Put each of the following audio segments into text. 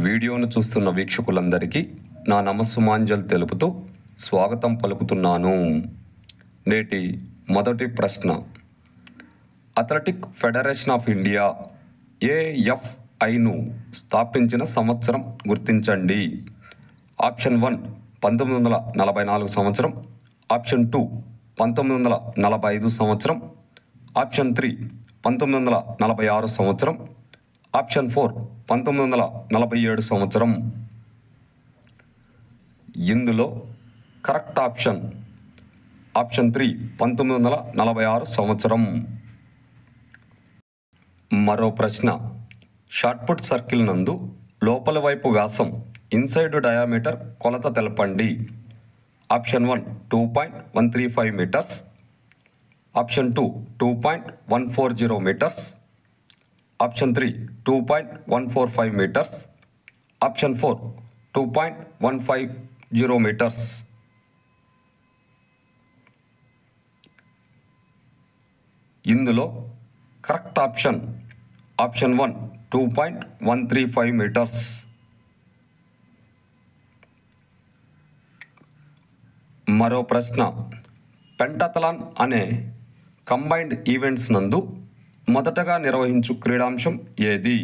వీడియోను చూస్తున్న వీక్షకులందరికీ నా నమస్సుమాంజల్ తెలుపుతూ స్వాగతం పలుకుతున్నాను. నేటి మొదటి ప్రశ్న, అథ్లెటిక్ ఫెడరేషన్ ఆఫ్ ఇండియా AFIను స్థాపించిన సంవత్సరం గుర్తించండి. ఆప్షన్ 1 1944 సంవత్సరం, ఆప్షన్ 2 1945 సంవత్సరం, ఆప్షన్ 3 1946 సంవత్సరం, ఆప్షన్ 4 1947 సంవత్సరం. ఇందులో కరెక్ట్ ఆప్షన్ 3 1946 సంవత్సరం. మరో ప్రశ్న, షాట్పుట్ సర్కిల్ నందు లోపలి వైపు వ్యాసం ఇన్సైడ్ డయామీటర్ కొలత తెలపండి. Option 1 2.135 metres, option 2 2.140 metres, option 3 2.145 metres, option 4 2.150 metres. ఇందులో కరెక్ట్ ఆప్షన్ 1 2.135 మీటర్స్. మరో ప్రశ్న, పెంటాథలాన్ అనే కంబైన్డ్ ఈవెంట్స్ నందు మొదటగా నిర్వహించు క్రీడాంశం ఏది?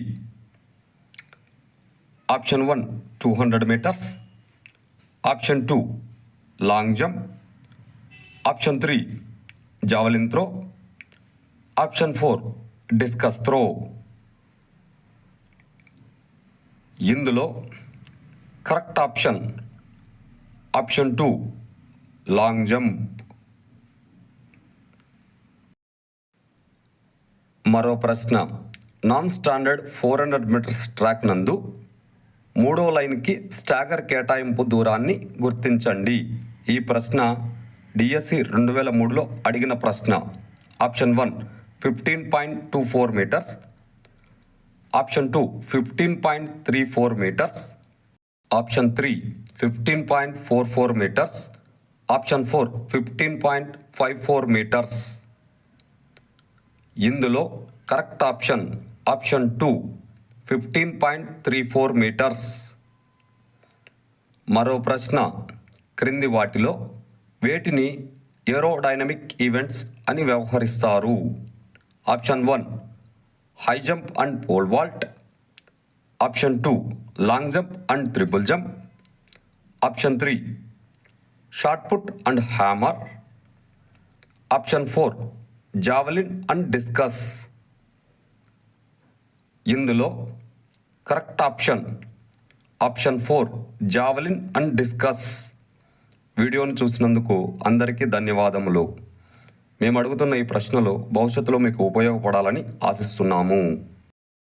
Option 1 200 metres, option 2 long jump, option 3 javelin throw, option 4 discus throw. ఇందులో కరెక్ట్ ఆప్షన్ 2 లాంగ్ జంప్. మరో ప్రశ్న, నాన్ స్టాండర్డ్ 400 మీటర్స్ ట్రాక్ నందు 3వ లైన్కి స్టాగర్ కేటాయింపు దూరాన్ని గుర్తించండి. ఈ ప్రశ్న DSC 2003లో అడిగిన ప్రశ్న. Option 1 15.24 metres, option 2 15.34 metres, option 3 15.44 metres, option 4 15.54 metres. ఇందులో కరెక్ట్ ఆప్షన్ 2 15.34 మీటర్స్. మరో ప్రశ్న, క్రింది వాటిలో వేటిని ఏరోడైనమిక్ ఈవెంట్స్ అని వ్యవహరిస్తారు? Option 1 high jump and pole vault, option 2 long jump and triple jump, option 3 shot put and hammer, option 4 javelin and discus. ఇందులో correct option 4 javelin and discus. వీడియోను చూసినందుకు అందరికీ ధన్యవాదములు. మేము అడుగుతున్న ఈ ప్రశ్నలు భవిష్యత్తులో మీకు ఉపయోగపడాలని ఆశిస్తున్నాము.